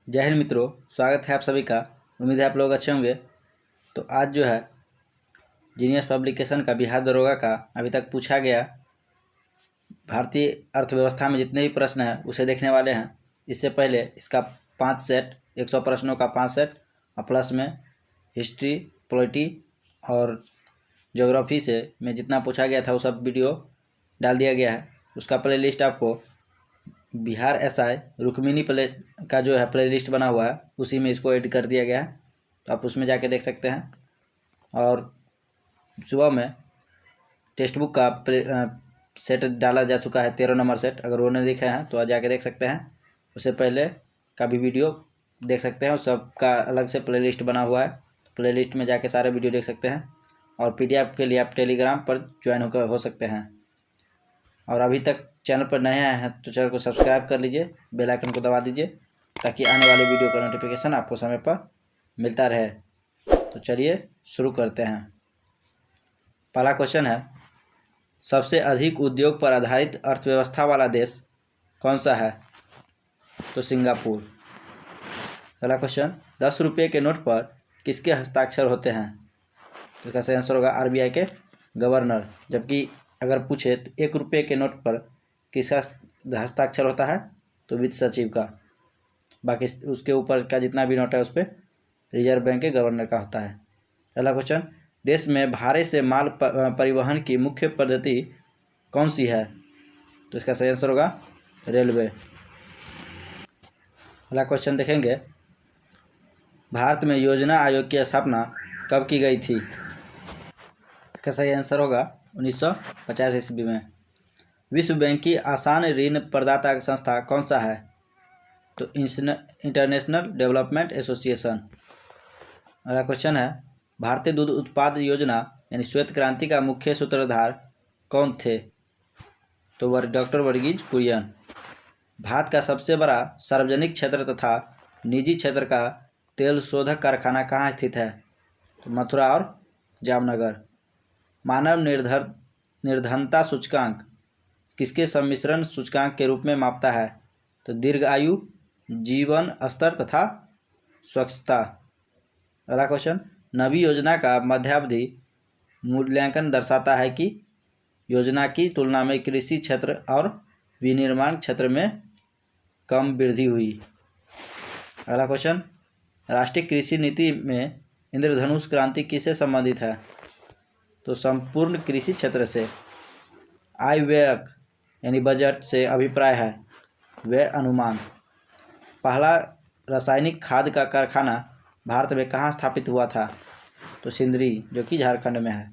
जय हिंद मित्रों, स्वागत है आप सभी का। उम्मीद है आप लोग अच्छे होंगे। तो आज जो है जीनियस पब्लिकेशन का बिहार दरोगा का अभी तक पूछा गया भारतीय अर्थव्यवस्था में जितने भी प्रश्न हैं उसे देखने वाले हैं। इससे पहले इसका 5 सेट 100 प्रश्नों का 5 सेट और प्लस में हिस्ट्री, पॉलिटी और ज्योग्राफी से में जितना पूछा गया था वो सब वीडियो डाल दिया गया है। उसका प्ले लिस्ट आपको बिहार एसआई रुक्मिणी प्ले का जो है प्ले लिस्ट बना हुआ है, उसी में इसको ऐड कर दिया गया है, तो आप उसमें जाके देख सकते हैं। और सुबह में टेक्स्ट बुक का सेट डाला जा चुका है, 13 नंबर सेट। अगर वो नहीं देखे हैं तो जाके देख सकते हैं। उससे पहले का भी वीडियो देख सकते हैं, उस सब का अलग से प्ले लिस्ट बना हुआ है। प्ले लिस्ट में जाके सारे वीडियो देख सकते हैं। और PDF के लिए आप टेलीग्राम पर ज्वाइन हो सकते हैं। और अभी तक चैनल पर नए आए हैं तो चैनल को सब्सक्राइब कर लीजिए, बेल आइकन को दबा दीजिए ताकि आने वाली वीडियो का नोटिफिकेशन आपको समय पर मिलता रहे। तो चलिए शुरू करते हैं। पहला क्वेश्चन है, सबसे अधिक उद्योग पर आधारित अर्थव्यवस्था वाला देश कौन सा है? तो सिंगापुर। पहला क्वेश्चन, 10 रुपये के नोट पर किसके हस्ताक्षर होते हैं? तो इसका सही आंसर होगा RBI के गवर्नर। जबकि अगर पूछे तो 1 रुपये के नोट पर किसका हस्ताक्षर होता है? तो वित्त सचिव का। बाकी उसके ऊपर का जितना भी नोट है उस पर रिजर्व बैंक के गवर्नर का होता है। अगला क्वेश्चन, देश में भाड़े से माल परिवहन की मुख्य पद्धति कौन सी है? तो इसका सही आंसर होगा रेलवे। अगला क्वेश्चन देखेंगे, भारत में योजना आयोग की स्थापना कब की गई थी? इसका सही आंसर होगा 1950 ईस्वी में। विश्व बैंक की आसान ऋण प्रदाता संस्था कौन सा है? तो इंटरनेशनल डेवलपमेंट एसोसिएशन। अगला क्वेश्चन है, भारतीय दूध उत्पाद योजना यानी श्वेत क्रांति का मुख्य सूत्रधार कौन थे? तो डॉक्टर वर्गीज कुरियन। भारत का सबसे बड़ा सार्वजनिक क्षेत्र तथा निजी क्षेत्र का तेल शोधक कारखाना कहाँ स्थित है? तो मथुरा और जामनगर। मानव निर्धनता सूचकांक किसके सम्मिश्रण सूचकांक के रूप में मापता है? तो दीर्घ आयु, जीवन स्तर तथा स्वच्छता। अगला क्वेश्चन, नवी योजना का मध्यावधि मूल्यांकन दर्शाता है कि योजना की तुलना में कृषि क्षेत्र और विनिर्माण क्षेत्र में कम वृद्धि हुई। अगला क्वेश्चन, राष्ट्रीय कृषि नीति में इंद्रधनुष क्रांति किससे संबंधित है? तो संपूर्ण कृषि क्षेत्र से। आय व्यय यानी बजट से अभिप्राय है व्यय अनुमान। पहला रासायनिक खाद का कारखाना भारत में कहाँ स्थापित हुआ था? तो सिंदरी, जो कि झारखंड में है।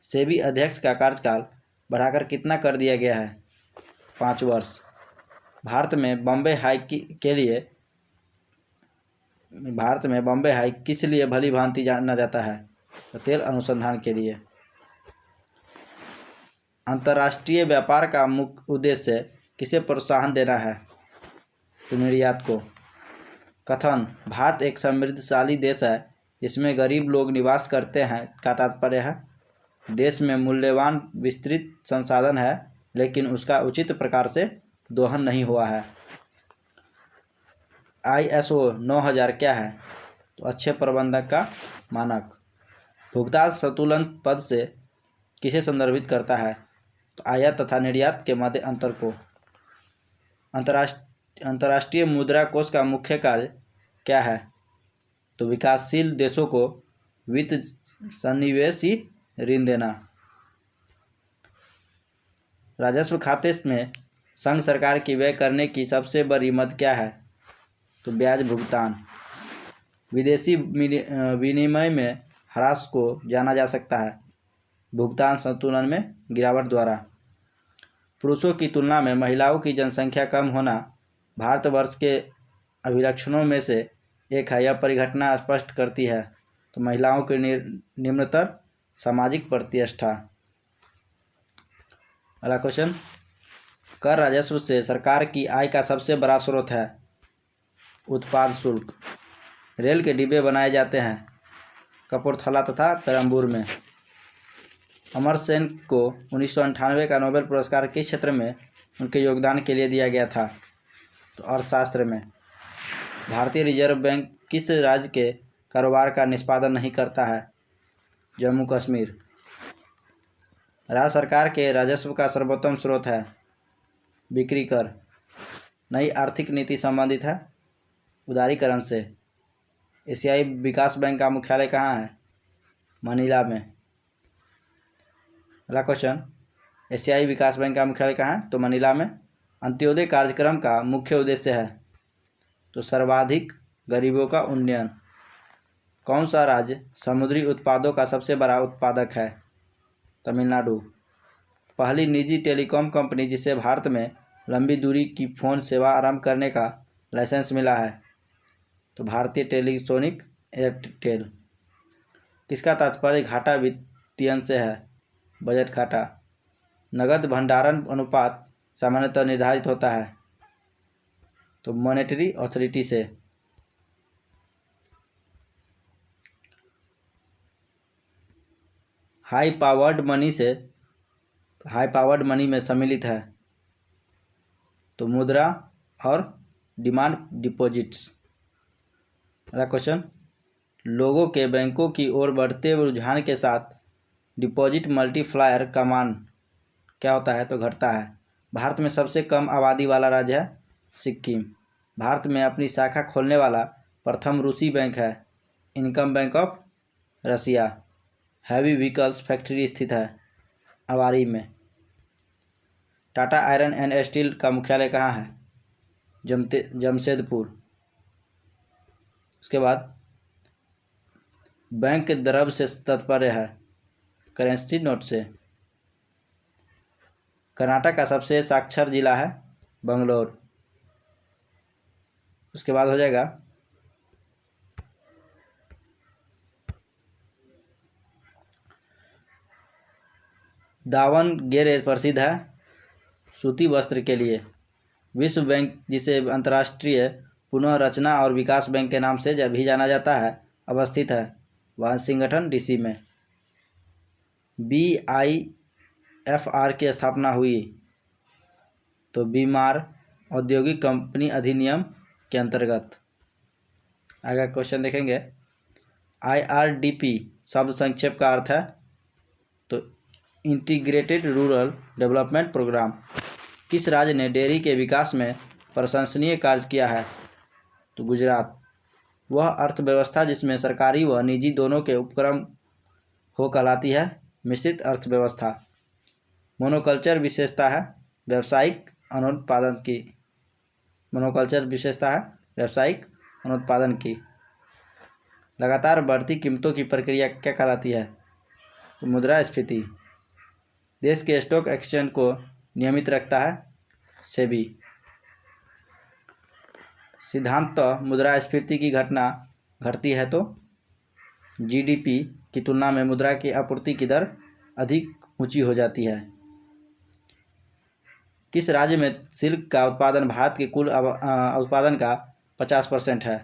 सेबी अध्यक्ष का कार्यकाल बढ़ाकर कितना कर दिया गया है? 5 वर्ष। भारत में बॉम्बे हाई किस लिए भली भांति जाना जाता है? तो तेल अनुसंधान के लिए। अंतर्राष्ट्रीय व्यापार का मुख्य उद्देश्य किसे प्रोत्साहन देना है? तो निर्यात को। कथन, भारत एक समृद्धशाली देश है जिसमें गरीब लोग निवास करते हैं का तात्पर्य है देश में मूल्यवान विस्तृत संसाधन है लेकिन उसका उचित प्रकार से दोहन नहीं हुआ है। ISO 9000 क्या है? तो अच्छे प्रबंधक का मानक। भुगतान संतुलन पद से किसे संदर्भित करता है? तो आयात तथा निर्यात के मध्य अंतर को। अंतर्राष्ट्रीय मुद्रा कोष का मुख्य कार्य क्या है? तो विकासशील देशों को वित्त सन्निवेशी ऋण देना। राजस्व खाते में संघ सरकार की व्यय करने की सबसे बड़ी मद क्या है? तो ब्याज भुगतान। विदेशी विनिमय में ह्रास को जाना जा सकता है भुगतान संतुलन में गिरावट द्वारा। पुरुषों की तुलना में महिलाओं की जनसंख्या कम होना भारतवर्ष के अभिलक्षणों में से एक है। यह परिघटना स्पष्ट करती है तो महिलाओं की निम्नतर सामाजिक प्रतिष्ठा। अगला क्वेश्चन, कर राजस्व से सरकार की आय का सबसे बड़ा स्रोत है? उत्पाद शुल्क। रेल के डिब्बे बनाए जाते हैं कपूरथला तथा पेरम्बूर में। अमर सेन को 1998 का नोबेल पुरस्कार किस क्षेत्र में उनके योगदान के लिए दिया गया था? तो अर्थशास्त्र में। भारतीय रिजर्व बैंक किस राज्य के कारोबार का निष्पादन नहीं करता है? जम्मू कश्मीर। राज्य सरकार के राजस्व का सर्वोत्तम स्रोत है? बिक्री कर। नई आर्थिक नीति संबंधित है उदारीकरण से। एशियाई विकास बैंक का मुख्यालय कहाँ है? मनीला में। अगला क्वेश्चन, एशियाई विकास बैंक का मुख्यालय कहाँ है? तो मनीला में। अंत्योदय कार्यक्रम का मुख्य उद्देश्य है? तो सर्वाधिक गरीबों का उन्नयन। कौन सा राज्य समुद्री उत्पादों का सबसे बड़ा उत्पादक है? तमिलनाडु। पहली निजी टेलीकॉम कंपनी जिसे भारत में लंबी दूरी की फ़ोन सेवा आरंभ करने का लाइसेंस मिला है? तो भारतीय टेलीसोनिक एयरटेल। किसका तात्पर्य घाटा वित्तीयन से है? बजट घाटा। नगद भंडारण अनुपात सामान्यतः निर्धारित होता है? तो मॉनेटरी अथॉरिटी से। हाई पावर्ड मनी में सम्मिलित है? तो मुद्रा और डिमांड डिपॉजिट्स। अगला क्वेश्चन, लोगों के बैंकों की ओर बढ़ते हुए रुझान के साथ डिपॉजिट मल्टीप्लायर का मान क्या होता है? तो घटता है। भारत में सबसे कम आबादी वाला राज्य है? सिक्किम। भारत में अपनी शाखा खोलने वाला प्रथम रूसी बैंक है? Income bank of Russia. Heavy vehicles factory स्थित है? अवारी में। टाटा आयरन एंड स्टील का मुख्यालय कहाँ है? जमशेदपुर। उसके बाद बैंक द्रव्य से तात्पर्य है? करेंसी नोट से। कर्नाटक का सबसे साक्षर जिला है? बंगलोर। उसके बाद हो जाएगा दावणगेरे प्रसिद्ध है सूती वस्त्र के लिए। विश्व बैंक जिसे अंतर्राष्ट्रीय पुनर्रचना और विकास बैंक के नाम से भी जाना जाता है, अवस्थित है वाशिंगटन डीसी में। BIFR की स्थापना हुई? तो बीमार औद्योगिक कंपनी अधिनियम के अंतर्गत। आगे क्वेश्चन देखेंगे, IRDP शब्द संक्षेप का अर्थ है? तो इंटीग्रेटेड रूरल डेवलपमेंट प्रोग्राम। किस राज्य ने डेयरी के विकास में प्रशंसनीय कार्य किया है? तो गुजरात। वह अर्थव्यवस्था जिसमें सरकारी व निजी दोनों के उपक्रम हो कहलाती है मिश्रित अर्थव्यवस्था। मोनोकल्चर विशेषता है व्यावसायिक अनुत्पादन की। मोनोकल्चर विशेषता है व्यावसायिक अनुत्पादन की। लगातार बढ़ती कीमतों की प्रक्रिया क्या कहलाती है? तो मुद्रास्फीति। देश के स्टॉक एक्सचेंज को नियमित रखता है सेबी। सिद्धांततः मुद्रास्फीति की घटना घटती है तो GDP की तुलना में मुद्रा की आपूर्ति की दर अधिक ऊंची हो जाती है। किस राज्य में सिल्क का उत्पादन भारत के कुल उत्पादन का 50% है?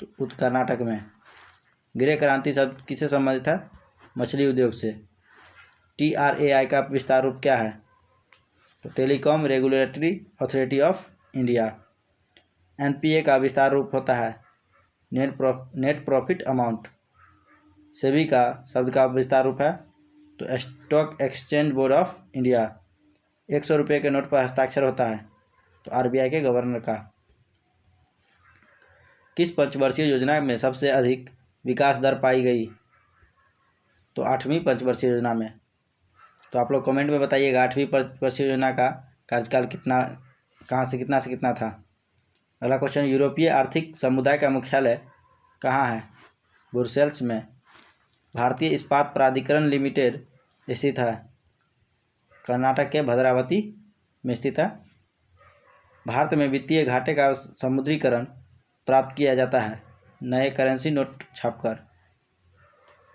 तो कर्नाटक में। गृह क्रांति शब्द किससे संबंधित है? मछली उद्योग से। TRAI का विस्तार रूप क्या है? तो telecom regulatory authority of India. NPA का विस्तार रूप होता है नेट प्रॉफिट अमाउंट। सेबी का शब्द का विस्तार रूप है? तो stock exchange board of India. 100 रुपये के नोट पर हस्ताक्षर होता है? तो RBI के गवर्नर का। किस पंचवर्षीय योजना में सबसे अधिक विकास दर पाई गई? तो 8वीं पंचवर्षीय योजना में। तो आप लोग कमेंट में बताइएगा 8वीं पंचवर्षीय योजना का कार्यकाल कितना, कहाँ से कितना था। अगला क्वेश्चन, यूरोपीय आर्थिक समुदाय का मुख्यालय कहाँ है? ब्रुसेल्स में। भारतीय इस्पात प्राधिकरण लिमिटेड स्थित है? कर्नाटक के भद्रावती में स्थित है। भारत में वित्तीय घाटे का समुद्रीकरण प्राप्त किया जाता है नए करेंसी नोट छापकर।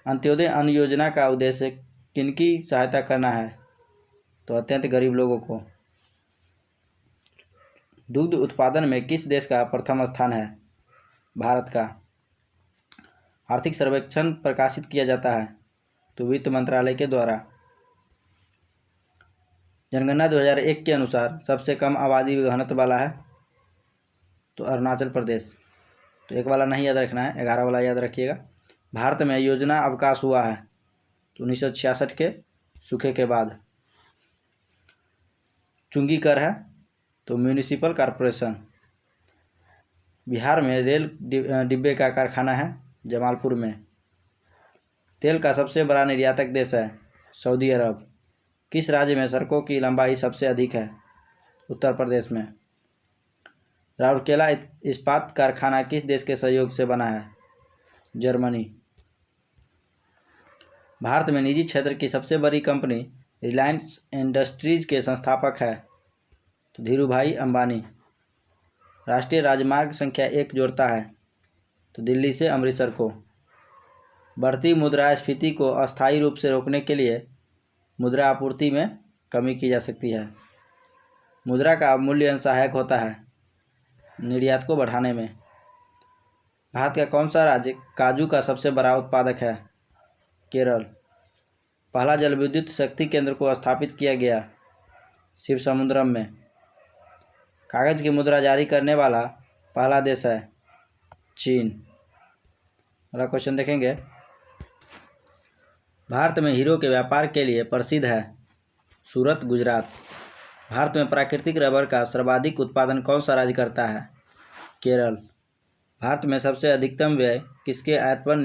अंत्योदय अन्न योजना का उद्देश्य किनकी सहायता करना है? तो अत्यंत गरीब लोगों को। दुग्ध उत्पादन में किस देश का प्रथम स्थान है? भारत का। आर्थिक सर्वेक्षण प्रकाशित किया जाता है? तो वित्त मंत्रालय के द्वारा। जनगणना 2001 के अनुसार सबसे कम आबादी घनत्व वाला है? तो अरुणाचल प्रदेश। तो एक वाला नहीं याद रखना है, 11 वाला याद रखिएगा। भारत में योजना अवकाश हुआ है तो 1966 के सूखे के बाद। चुंगी कर है तो म्यूनिसिपल कॉरपोरेशन। बिहार में रेल डिब्बे का कारखाना है जमालपुर में। तेल का सबसे बड़ा निर्यातक देश है सऊदी अरब। किस राज्य में सड़कों की लंबाई सबसे अधिक है? उत्तर प्रदेश में। राउरकेला इस्पात कारखाना किस देश के सहयोग से बना है? जर्मनी। भारत में निजी क्षेत्र की सबसे बड़ी कंपनी रिलायंस इंडस्ट्रीज के संस्थापक है तो धीरूभाई अंबानी। राष्ट्रीय राजमार्ग संख्या 1 जोड़ता है तो दिल्ली से अमृतसर को। बढ़ती मुद्रास्फीति को अस्थायी रूप से रोकने के लिए मुद्रा आपूर्ति में कमी की जा सकती है। मुद्रा का मूल्य सहायक होता है निर्यात को बढ़ाने में। भारत का कौन सा राज्य काजू का सबसे बड़ा उत्पादक है? केरल। पहला जल विद्युत शक्ति केंद्र को स्थापित किया गया शिवसमुद्रम में। कागज की मुद्रा जारी करने वाला पहला देश है चीन। अगला क्वेश्चन देखेंगे। भारत में हीरो के व्यापार के लिए प्रसिद्ध है सूरत, गुजरात। भारत में प्राकृतिक रबर का सर्वाधिक उत्पादन कौन सा राज्य करता है? केरल। भारत में सबसे अधिकतम व्यय किसके आयात पर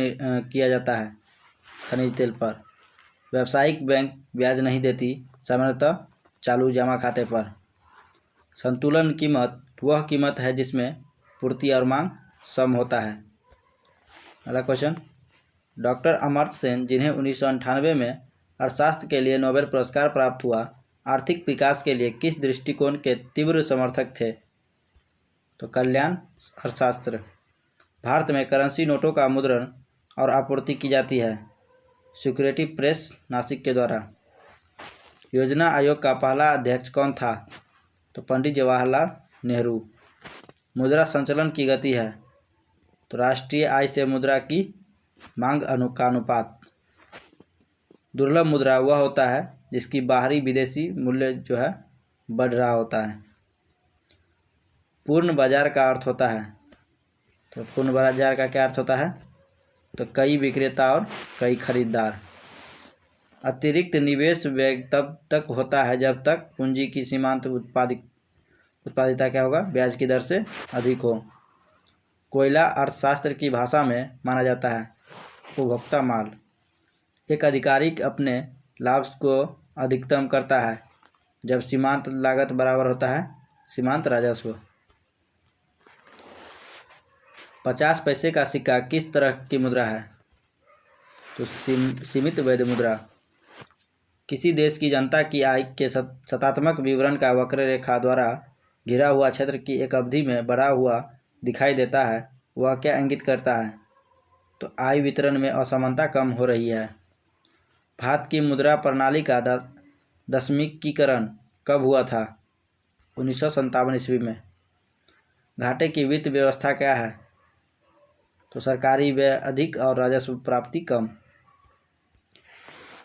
किया जाता है? खनिज तेल पर। व्यावसायिक बैंक ब्याज नहीं देती, सामान्यतः चालू जमा खाते पर। संतुलन कीमत वह कीमत है जिसमें पूर्ति और मांग सम होता है। अगला क्वेश्चन। डॉक्टर अमर्त्य सेन, जिन्हें 1998 में अर्थशास्त्र के लिए नोबेल पुरस्कार प्राप्त हुआ, आर्थिक विकास के लिए किस दृष्टिकोण के तीव्र समर्थक थे? तो कल्याण अर्थशास्त्र। भारत में करेंसी नोटों का मुद्रण और आपूर्ति की जाती है सिक्योरिटी प्रेस नासिक के द्वारा। योजना आयोग का पहला अध्यक्ष कौन था? तो पंडित जवाहरलाल नेहरू। मुद्रा संचलन की गति है तो राष्ट्रीय आय से मुद्रा की मांग का अनुपात। दुर्लभ मुद्रा वह होता है जिसकी बाहरी विदेशी मूल्य जो है बढ़ रहा होता है। पूर्ण बाजार का अर्थ होता है तो पूर्ण बाजार का क्या अर्थ होता है? तो कई विक्रेता और कई खरीदार। अतिरिक्त निवेश व्यय तब तक होता है जब तक पूंजी की सीमांत उत्पादिता क्या होगा? ब्याज की दर से अधिक हो। कोयला अर्थशास्त्र की भाषा में माना जाता है उपभोक्ता माल। एक अधिकारी अपने लाभ को अधिकतम करता है जब सीमांत लागत बराबर होता है सीमांत राजस्व। 50 पैसे का सिक्का किस तरह की मुद्रा है? तो सीमित वैध मुद्रा। किसी देश की जनता की आय के शतात्मक विवरण का वक्र रेखा द्वारा घिरा हुआ क्षेत्र की एक अवधि में बढ़ा हुआ दिखाई देता है, वह क्या इंगित करता है? तो आय वितरण में असमानता कम हो रही है। भारत की मुद्रा प्रणाली का दशमीकीकरण कब हुआ था? 1957 ईस्वी में। घाटे की वित्त व्यवस्था क्या है? तो सरकारी व्यय अधिक और राजस्व प्राप्ति कम।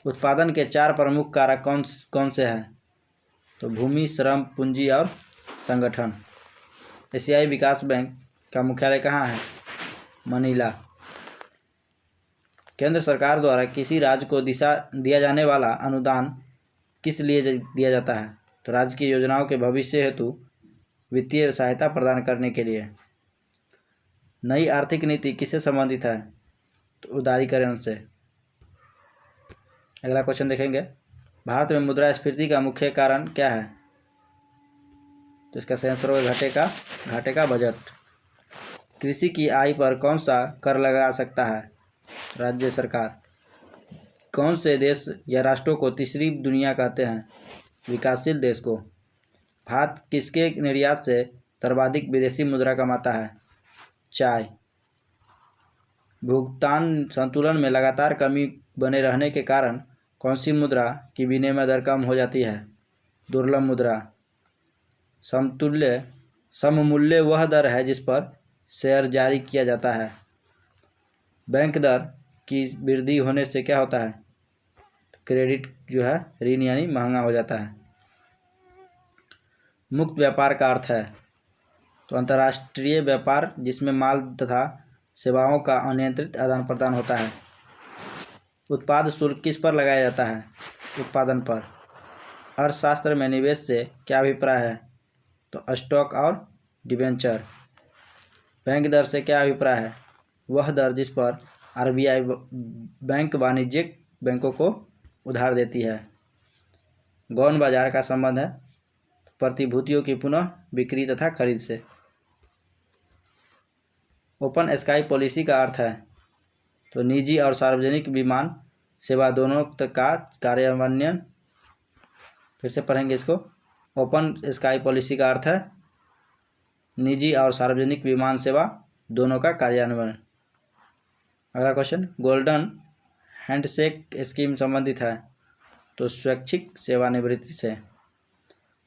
उत्पादन के 4 प्रमुख कारक कौन से हैं? तो भूमि, श्रम, पूंजी और संगठन। एशियाई विकास बैंक का मुख्यालय कहाँ है? मनीला। केंद्र सरकार द्वारा किसी राज्य को दिया जाने वाला अनुदान किस लिए दिया जाता है? तो राज्य की योजनाओं के भविष्य हेतु वित्तीय सहायता प्रदान करने के लिए। नई आर्थिक नीति किससे संबंधित है? तो उदारीकरण से। अगला क्वेश्चन देखेंगे। भारत में मुद्रास्फीति का मुख्य कारण क्या है? तो इसका सही आंसर होगा घाटे का बजट। कृषि की आय पर कौन सा कर लगा सकता है? राज्य सरकार। कौन से देश या राष्ट्रों को तीसरी दुनिया कहते हैं? विकासशील देश को। भारत किसके निर्यात से सर्वाधिक विदेशी मुद्रा कमाता है? चाय। भुगतान संतुलन में लगातार कमी बने रहने के कारण कौन सी मुद्रा की विनिमय दर कम हो जाती है? दुर्लभ मुद्रा। सममूल्य वह दर है जिस पर शेयर जारी किया जाता है। बैंक दर की वृद्धि होने से क्या होता है? क्रेडिट जो है ऋण यानी महंगा हो जाता है। मुक्त व्यापार का अर्थ है तो अंतर्राष्ट्रीय व्यापार जिसमें माल तथा सेवाओं का अनियंत्रित आदान प्रदान होता है। उत्पाद शुल्क किस पर लगाया जाता है? उत्पादन पर। अर्थशास्त्र में निवेश से क्या अभिप्राय है? तो स्टॉक और डिबेंचर। बैंक दर से क्या अभिप्राय है? वह दर जिस पर आरबीआई बैंक वाणिज्यिक बैंकों को उधार देती है। गौण बाजार का संबंध है प्रतिभूतियों की पुनः बिक्री तथा खरीद से। ओपन स्काई पॉलिसी का अर्थ है तो निजी और सार्वजनिक विमान सेवा दोनों का कार्यान्वयन। फिर से पढ़ेंगे इसको। ओपन स्काई पॉलिसी का अर्थ है निजी और सार्वजनिक विमान सेवा दोनों का कार्यान्वयन। अगला क्वेश्चन, गोल्डन हैंडशेक स्कीम संबंधित है तो स्वैच्छिक सेवानिवृत्ति से।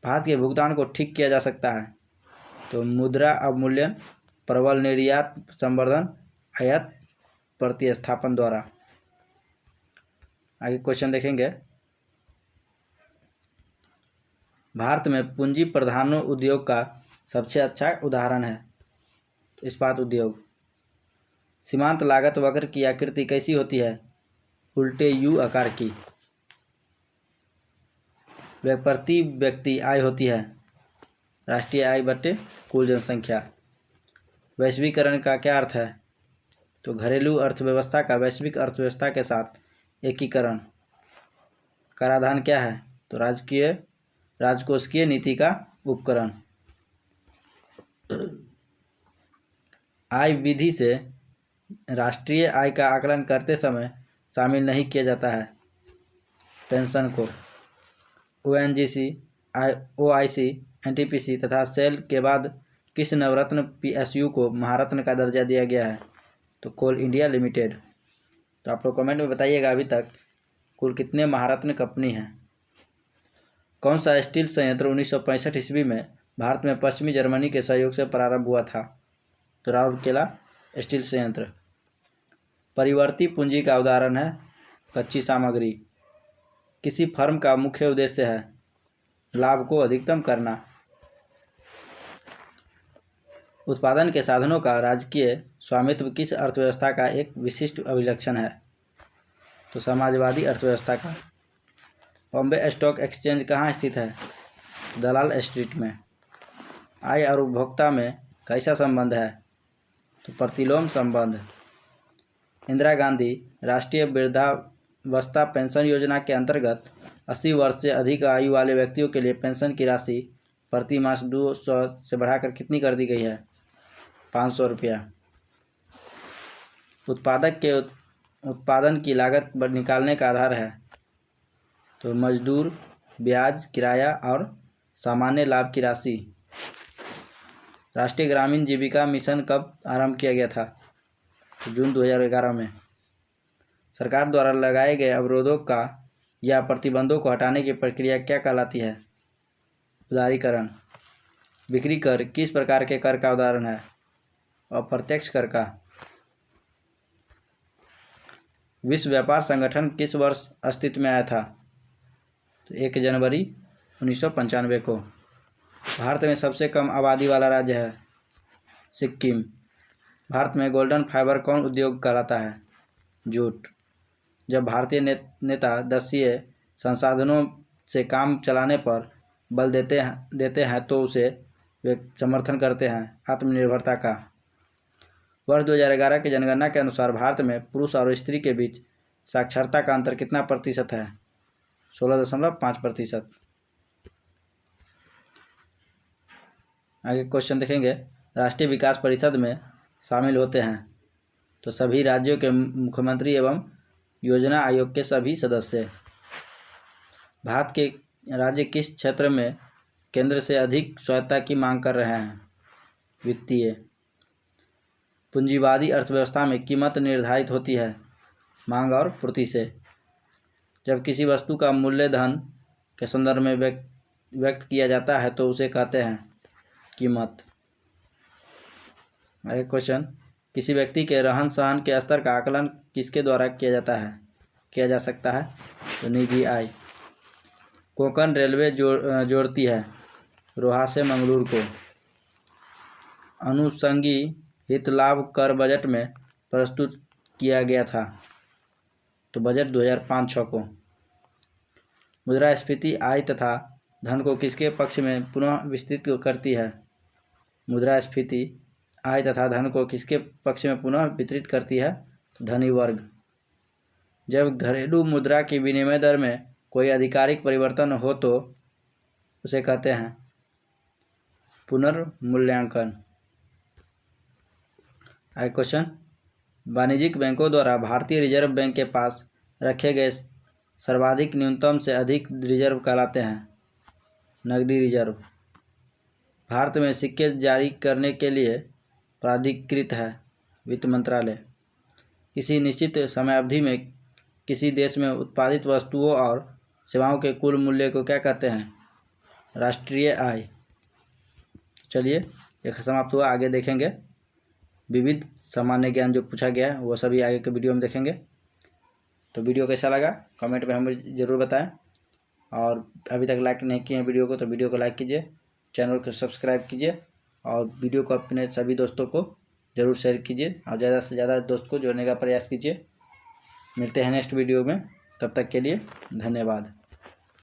भारत के भुगतान को ठीक किया जा सकता है तो मुद्रा अवमूल्यन, प्रबल निर्यात संवर्धन, आयात प्रतिस्थापन द्वारा। आगे क्वेश्चन देखेंगे। भारत में पूंजी प्रधान उद्योग का सबसे अच्छा उदाहरण है तो इस्पात उद्योग। सीमांत लागत वक्र की आकृति कैसी होती है? उल्टे यू आकार की। प्रति व्यक्ति आय होती है राष्ट्रीय आय बटे कुल जनसंख्या। वैश्वीकरण का क्या अर्थ है? तो घरेलू अर्थव्यवस्था का वैश्विक अर्थव्यवस्था के साथ एकीकरण। कराधान क्या है? तो राजकोषीय नीति का उपकरण। आय विधि से राष्ट्रीय आय का आकलन करते समय शामिल नहीं किया जाता है पेंशन को। ओएनजीसी, ओआईसी, एनटीपीसी तथा सेल के बाद किस नवरत्न पीएसयू को महारत्न का दर्जा दिया गया है? तो कोल इंडिया लिमिटेड। तो आप लोग कमेंट में बताइएगा अभी तक कुल कितने महारत्न कंपनी हैं। कौन सा स्टील संयंत्र 1965 ईस्वी में भारत में पश्चिमी जर्मनी के सहयोग से प्रारंभ हुआ था? तो राउरकेला स्टील संयंत्र। परिवर्ती पूंजी का उदाहरण है कच्ची सामग्री। किसी फर्म का मुख्य उद्देश्य है लाभ को अधिकतम करना। उत्पादन के साधनों का राजकीय स्वामित्व किस अर्थव्यवस्था का एक विशिष्ट अभिलक्षण है? तो समाजवादी अर्थव्यवस्था का। बॉम्बे स्टॉक एक्सचेंज कहाँ स्थित है? दलाल स्ट्रीट में। आय और उपभोक्ता में कैसा संबंध है? तो प्रतिलोम संबंध। इंदिरा गांधी राष्ट्रीय वृद्धावस्था पेंशन योजना के अंतर्गत 80 वर्ष से अधिक आयु वाले व्यक्तियों के लिए पेंशन की राशि प्रति मास 200 से बढ़ाकर कितनी कर दी गई है? 500 रुपया। उत्पादक के उत्पादन की लागत निकालने का आधार है तो मजदूर, ब्याज, किराया और सामान्य लाभ की राशि। राष्ट्रीय ग्रामीण जीविका मिशन कब आरंभ किया गया था? तो जून 2011 में। सरकार द्वारा लगाए गए अवरोधों का या प्रतिबंधों को हटाने की प्रक्रिया क्या कहलाती है? उदारीकरण। बिक्री कर किस प्रकार के कर का उदाहरण है? अप्रत्यक्ष कर का। विश्व व्यापार संगठन किस वर्ष अस्तित्व में आया था? तो 1 जनवरी 1995 को। भारत में सबसे कम आबादी वाला राज्य है सिक्किम। भारत में गोल्डन फाइबर कौन उद्योग कहलाता है? जूट। जब भारतीय नेता देशीय संसाधनों से काम चलाने पर बल देते हैं तो उसे वे समर्थन करते हैं आत्मनिर्भरता का। वर्ष 2011 की जनगणना के अनुसार भारत में पुरुष और स्त्री के बीच साक्षरता का अंतर कितना प्रतिशत है? 16.5%। आगे क्वेश्चन देखेंगे। राष्ट्रीय विकास परिषद में शामिल होते हैं तो सभी राज्यों के मुख्यमंत्री एवं योजना आयोग के सभी सदस्य। भारत के राज्य किस क्षेत्र में केंद्र से अधिक स्वायत्तता की मांग कर रहे हैं? वित्तीय। पूंजीवादी अर्थव्यवस्था में कीमत निर्धारित होती है मांग और पूर्ति से। जब किसी वस्तु का मूल्य धन के संदर्भ में व्यक्त किया जाता है तो उसे कहते हैं कीमत। आगे क्वेश्चन। किसी व्यक्ति के रहन सहन के स्तर का आकलन किसके द्वारा किया जा सकता है? तो निजी आय। कोंकण रेलवे जोड़ती है रोहा से मंगलूर को। अनुषंगी हित लाभ कर बजट में प्रस्तुत किया गया था? तो बजट 2005-06 को। मुद्रास्फीति आय तथा धन को किसके पक्ष में पुनः विस्तृत करती है? मुद्रास्फीति आय तथा धन को किसके पक्ष में पुनः वितरित करती है? तो धनी वर्ग। जब घरेलू मुद्रा की विनिमय दर में कोई आधिकारिक परिवर्तन हो तो उसे कहते हैं पुनर्मूल्यांकन। अगला क्वेश्चन, वाणिज्यिक बैंकों द्वारा भारतीय रिजर्व बैंक के पास रखे गए सर्वाधिक न्यूनतम से अधिक रिजर्व कहलाते हैं नकदी रिजर्व। भारत में सिक्के जारी करने के लिए प्राधिकृत है वित्त मंत्रालय। किसी निश्चित समय अवधि में किसी देश में उत्पादित वस्तुओं और सेवाओं के कुल मूल्य को क्या कहते हैं? राष्ट्रीय आय। चलिए ये समाप्त हुआ, आगे देखेंगे विविध सामान्य ज्ञान जो पूछा गया है वो सभी आगे के वीडियो में देखेंगे। तो वीडियो कैसा लगा कमेंट में हमें ज़रूर बताएं, और अभी तक लाइक नहीं किए हैं वीडियो को तो वीडियो को लाइक कीजिए, चैनल को सब्सक्राइब कीजिए और वीडियो को अपने सभी दोस्तों को ज़रूर शेयर कीजिए और ज़्यादा से ज़्यादा दोस्त को जोड़ने का प्रयास कीजिए। मिलते हैं नेक्स्ट वीडियो में, तब तक के लिए धन्यवाद।